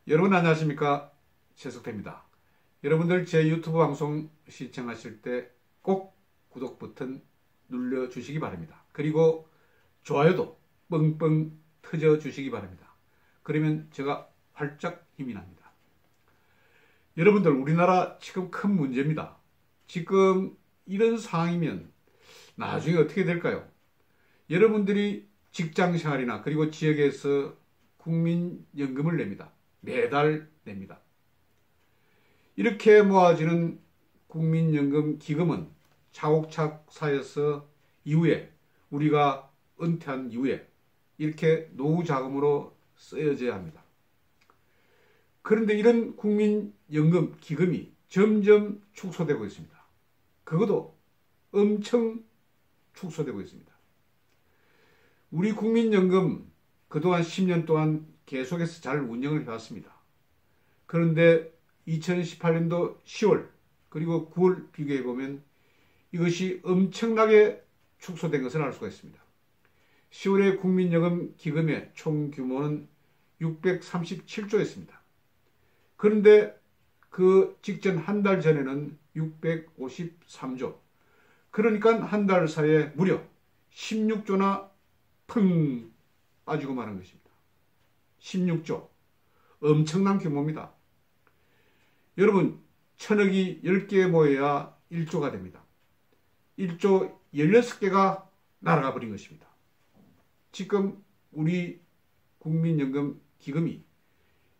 여러분 안녕하십니까? 최석태입니다. 여러분들 제 유튜브 방송 시청하실 때 꼭 구독 버튼 눌러주시기 바랍니다. 그리고 좋아요도 뻥뻥 터져주시기 바랍니다. 그러면 제가 활짝 힘이 납니다. 여러분들 우리나라 지금 큰 문제입니다. 지금 이런 상황이면 나중에 어떻게 될까요? 여러분들이 직장생활이나 그리고 지역에서 국민연금을 냅니다. 매달 냅니다. 이렇게 모아지는 국민연금 기금은 차곡차곡 쌓여서 이후에 우리가 은퇴한 이후에 이렇게 노후자금으로 쓰여져야 합니다. 그런데 이런 국민연금 기금이 점점 축소되고 있습니다. 그것도 엄청 축소되고 있습니다. 우리 국민연금 그동안 10년 동안 계속해서 잘 운영을 해왔습니다. 그런데 2018년도 10월 그리고 9월 비교해보면 이것이 엄청나게 축소된 것을 알 수가 있습니다. 10월에 국민연금 기금의 총 규모는 637조였습니다. 그런데 그 직전 한 달 전에는 653조. 그러니까 한 달 사이에 무려 16조나 펑 빠지고 마는 것입니다. 16조. 엄청난 규모입니다. 여러분, 천억이 10개 모여야 1조가 됩니다. 1조 16개가 날아가 버린 것입니다. 지금 우리 국민연금 기금이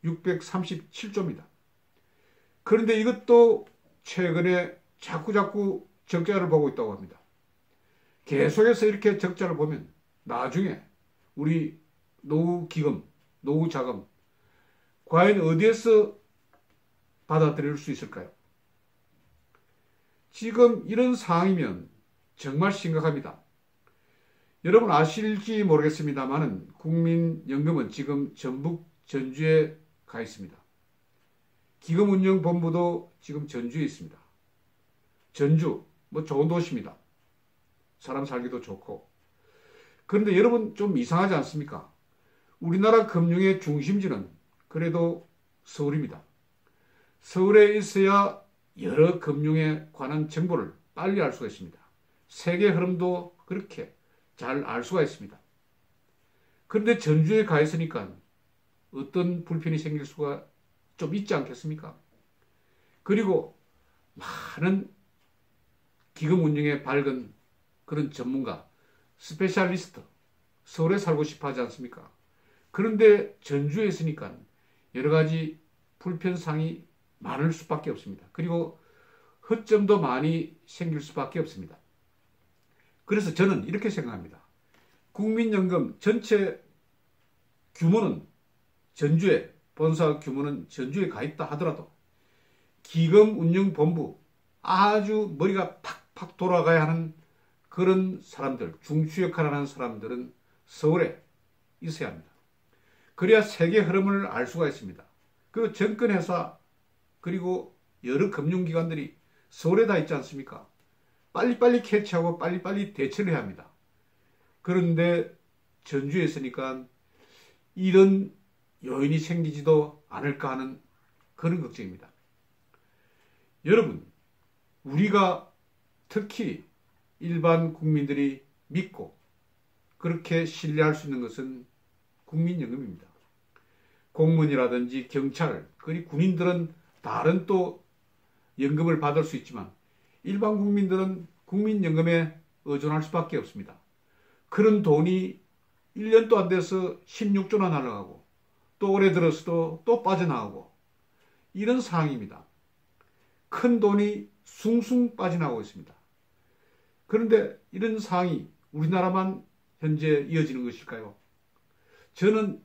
637조입니다. 그런데 이것도 최근에 자꾸자꾸 적자를 보고 있다고 합니다. 계속해서 이렇게 적자를 보면 나중에 우리 노후기금, 노후자금 과연 어디에서 받아들일 수 있을까요? 지금 이런 상황이면 정말 심각합니다. 여러분 아실지 모르겠습니다만 국민연금은 지금 전북 전주에 가 있습니다. 기금운용본부도 지금 전주에 있습니다. 전주, 좋은 도시입니다. 사람 살기도 좋고. 그런데 여러분 좀 이상하지 않습니까? 우리나라 금융의 중심지는 그래도 서울입니다. 서울에 있어야 여러 금융에 관한 정보를 빨리 알 수가 있습니다. 세계 흐름도 그렇게 잘 알 수가 있습니다. 그런데 전주에 가 있으니까 어떤 불편이 생길 수가 좀 있지 않겠습니까? 그리고 많은 기금 운용에 밝은 그런 전문가, 스페셜리스트, 서울에 살고 싶어 하지 않습니까? 그런데 전주에 있으니까 여러 가지 불편사항이 많을 수밖에 없습니다. 그리고 허점도 많이 생길 수밖에 없습니다. 그래서 저는 이렇게 생각합니다. 국민연금 전체 규모는 전주에, 본사 규모는 전주에 가 있다 하더라도 기금운용본부 아주 머리가 팍팍 돌아가야 하는 그런 사람들, 중추 역할을 하는 사람들은 서울에 있어야 합니다. 그래야 세계 흐름을 알 수가 있습니다. 그리고 정권회사 그리고 여러 금융기관들이 서울에 다 있지 않습니까? 빨리빨리 캐치하고 빨리빨리 대처를 해야 합니다. 그런데 전주에 있으니까 이런 요인이 생기지도 않을까 하는 그런 걱정입니다. 여러분, 우리가 특히 일반 국민들이 믿고 그렇게 신뢰할 수 있는 것은 국민연금입니다. 공무원이라든지 경찰, 그리고 군인들은 다른 또 연금을 받을 수 있지만 일반 국민들은 국민연금에 의존할 수밖에 없습니다. 그런 돈이 1년도 안 돼서 16조나 날아가고 또 올해 들어서도 또 빠져나가고 이런 상황입니다. 큰 돈이 숭숭 빠져나가고 있습니다. 그런데 이런 상황이 우리나라만 현재 이어지는 것일까요? 저는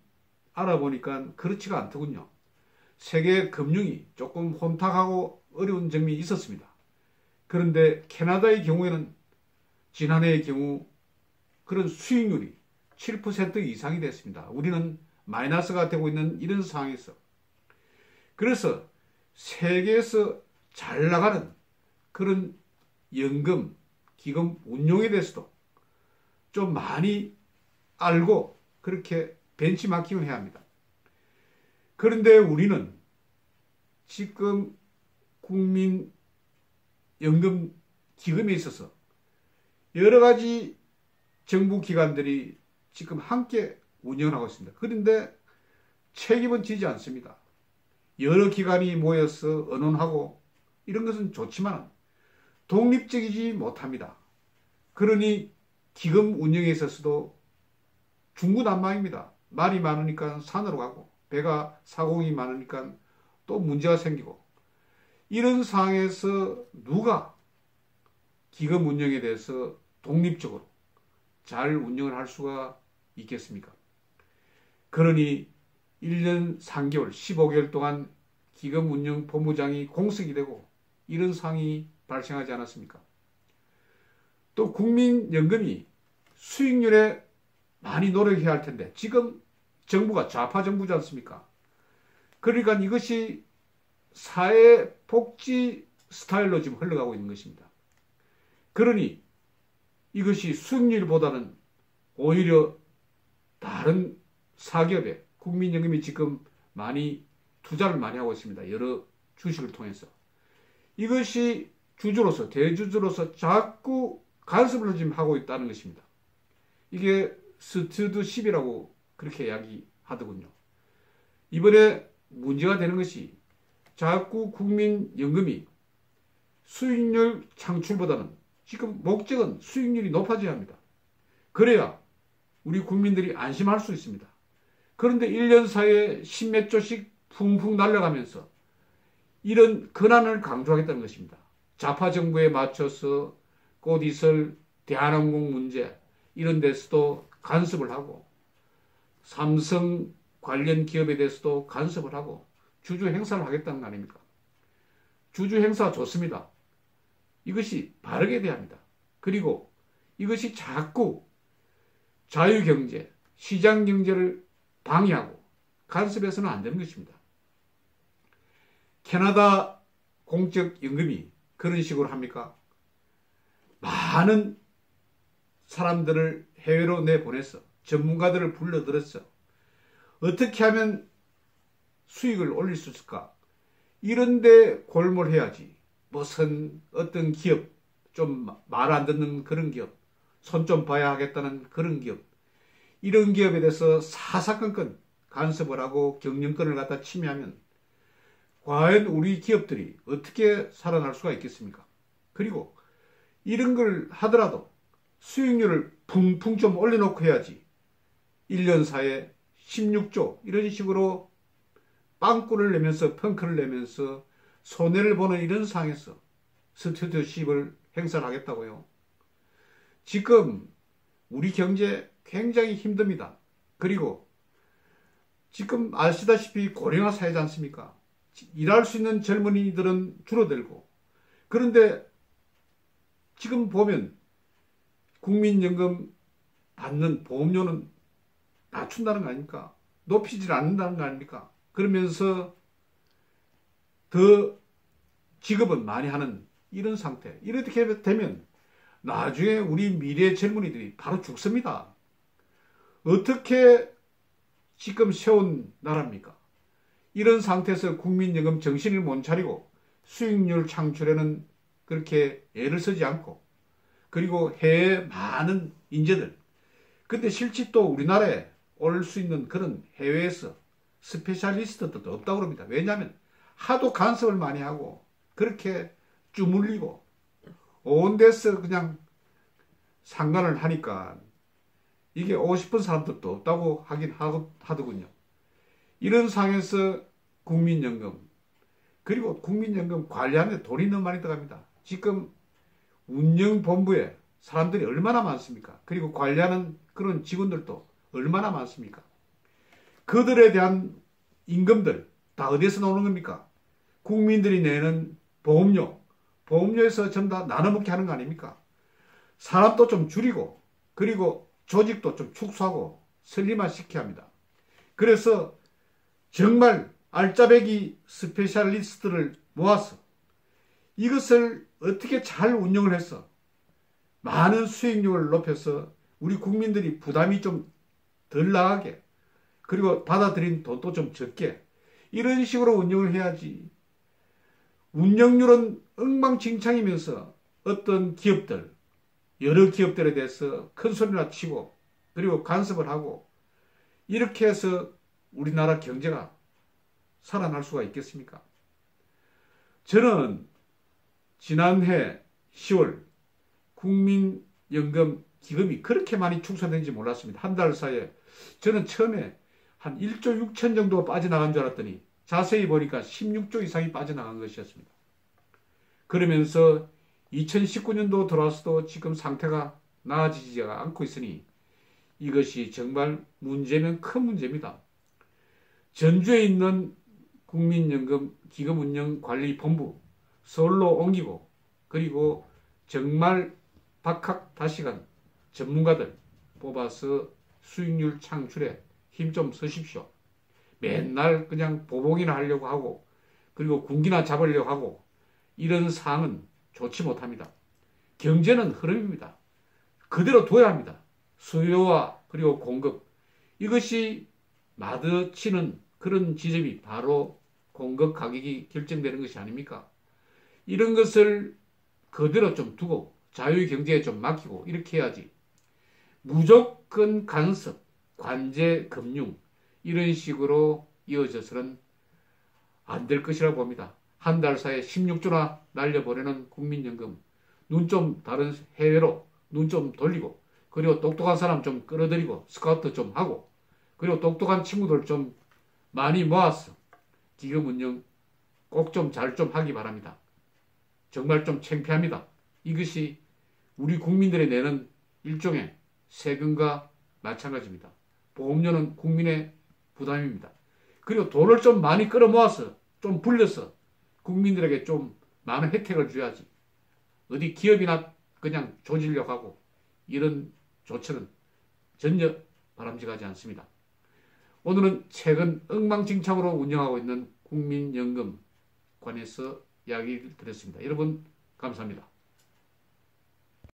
알아보니까 그렇지가 않더군요. 세계 금융이 조금 혼탁하고 어려운 점이 있었습니다. 그런데 캐나다의 경우에는 지난해의 경우 그런 수익률이 7% 이상이 됐습니다. 우리는 마이너스가 되고 있는 이런 상황에서 그래서 세계에서 잘 나가는 그런 연금, 기금 운용에 대해서도 좀 많이 알고 그렇게 벤치마킹을 해야 합니다. 그런데 우리는 지금 국민연금 기금에 있어서 여러 가지 정부 기관들이 지금 함께 운영을 하고 있습니다. 그런데 책임은 지지 않습니다. 여러 기관이 모여서 의논하고 이런 것은 좋지만 독립적이지 못합니다. 그러니 기금 운영에 있어서도 중구난방입니다. 말이 많으니까 산으로 가고 배가 사공이 많으니까 또 문제가 생기고, 이런 상황에서 누가 기금 운영에 대해서 독립적으로 잘 운영을 할 수가 있겠습니까? 그러니 1년 3개월, 15개월 동안 기금 운영 본부장이 공석이 되고 이런 상황이 발생하지 않았습니까? 또 국민연금이 수익률에 많이 노력해야 할 텐데 지금 정부가 좌파 정부지 않습니까? 그러니까 이것이 사회복지 스타일로 지금 흘러가고 있는 것입니다. 그러니 이것이 수익률보다는 오히려 다른 사기업에 국민연금이 지금 많이 투자를 많이 하고 있습니다. 여러 주식을 통해서. 이것이 주주로서, 대주주로서 자꾸 간섭을 지금 하고 있다는 것입니다. 이게 스튜어드십이라고 그렇게 이야기하더군요. 이번에 문제가 되는 것이 자꾸 국민연금이 수익률 창출보다는 지금 목적은 수익률이 높아져야 합니다. 그래야 우리 국민들이 안심할 수 있습니다. 그런데 1년 사이에 10몇 조씩 풍풍 날아가면서 이런 근안을 강조하겠다는 것입니다. 좌파 정부에 맞춰서 곧 있을 대한항공 문제 이런 데서도 간섭을 하고 삼성 관련 기업에 대해서도 간섭을 하고 주주 행사를 하겠다는 거 아닙니까? 주주 행사 좋습니다. 이것이 바르게 돼야 합니다. 그리고 이것이 자꾸 자유경제, 시장경제를 방해하고 간섭해서는 안 되는 것입니다. 캐나다 공적연금이 그런 식으로 합니까? 많은 사람들을 해외로 내보내서 전문가들을 불러들여서 어떻게 하면 수익을 올릴 수 있을까? 이런데 골몰해야지. 무슨 어떤 기업, 좀 말 안 듣는 그런 기업, 손 좀 봐야 하겠다는 그런 기업, 이런 기업에 대해서 사사건건 간섭을 하고 경영권을 갖다 침해하면 과연 우리 기업들이 어떻게 살아날 수가 있겠습니까? 그리고 이런 걸 하더라도 수익률을 풍풍 좀 올려놓고 해야지. 1년 사이에 16조 이런 식으로 빵꾸를 내면서 펑크를 내면서 손해를 보는 이런 상황에서 스튜어드십을 행사를 하겠다고요. 지금 우리 경제 굉장히 힘듭니다. 그리고 지금 아시다시피 고령화 사회지 않습니까? 일할 수 있는 젊은이들은 줄어들고, 그런데 지금 보면 국민연금 받는 보험료는 낮춘다는 거 아닙니까? 높이질 않는다는 거 아닙니까? 그러면서 더 지급은 많이 하는 이런 상태. 이렇게 되면 나중에 우리 미래 젊은이들이 바로 죽습니다. 어떻게 지금 세운 나라입니까? 이런 상태에서 국민연금 정신을 못 차리고 수익률 창출에는 그렇게 애를 쓰지 않고, 그리고 해외 많은 인재들, 근데 실제 또 우리나라에 올 수 있는 그런 해외에서 스페셜리스트도 없다고 그럽니다. 왜냐하면 하도 간섭을 많이 하고 그렇게 주물리고 온 데서 그냥 상관을 하니까 이게 오고 싶은 사람들도 없다고 하긴 하더군요. 이런 상황에서 국민연금, 그리고 국민연금 관리하는데 돈이 너무 많이 들어갑니다. 지금 운영본부에 사람들이 얼마나 많습니까? 그리고 관리하는 그런 직원들도 얼마나 많습니까? 그들에 대한 임금들 다 어디에서 나오는 겁니까? 국민들이 내는 보험료에서 전부 다 나눠먹게 하는 거 아닙니까? 사람도 좀 줄이고, 그리고 조직도 좀 축소하고 슬림화 시켜야 합니다. 그래서 정말 알짜배기 스페셜리스트를 모아서 이것을 어떻게 잘 운영을 해서 많은 수익률을 높여서 우리 국민들이 부담이 좀 덜 나가게, 그리고 받아들인 돈도 좀 적게, 이런 식으로 운영을 해야지. 운영률은 엉망진창이면서 어떤 기업들, 여러 기업들에 대해서 큰 소리나 치고 그리고 간섭을 하고 이렇게 해서 우리나라 경제가 살아날 수가 있겠습니까? 저는 지난해 10월 국민연금 기금이 그렇게 많이 축소된지 몰랐습니다. 한 달 사이에. 저는 처음에 한 1조 6천 정도 빠져나간 줄 알았더니 자세히 보니까 16조 이상이 빠져나간 것이었습니다. 그러면서 2019년도 들어와서도 지금 상태가 나아지지가 않고 있으니 이것이 정말 문제는 큰 문제입니다. 전주에 있는 국민연금 기금운영관리본부 서울로 옮기고 그리고 정말 박학다식한 전문가들 뽑아서 수익률 창출에 힘 좀 쓰십시오. 맨날 그냥 보복이나 하려고 하고 그리고 군기나 잡으려고 하고 이런 사항은 좋지 못합니다. 경제는 흐름입니다. 그대로 둬야 합니다. 수요와 그리고 공급 이것이 마주치는 그런 지점이 바로 공급 가격이 결정되는 것이 아닙니까? 이런 것을 그대로 좀 두고 자유경제에 좀 맡기고 이렇게 해야지. 무조건 간섭, 관제, 금융 이런 식으로 이어져서는 안 될 것이라고 봅니다. 한 달 사이에 16조나 날려보내는 국민연금 눈 좀 다른 해외로 눈 좀 돌리고 그리고 똑똑한 사람 좀 끌어들이고 스카우트 좀 하고 그리고 똑똑한 친구들 좀 많이 모아서 기금 운영 꼭 좀 잘 좀 하기 바랍니다. 정말 좀 창피합니다. 이것이 우리 국민들이 내는 일종의 세금과 마찬가지입니다. 보험료는 국민의 부담입니다. 그리고 돈을 좀 많이 끌어모아서 좀 불려서 국민들에게 좀 많은 혜택을 줘야지. 어디 기업이나 그냥 조지려고 하고 이런 조처는 전혀 바람직하지 않습니다. 오늘은 최근 엉망진창으로 운영하고 있는 국민연금 관해서 이야기를 드렸습니다. 여러분 감사합니다.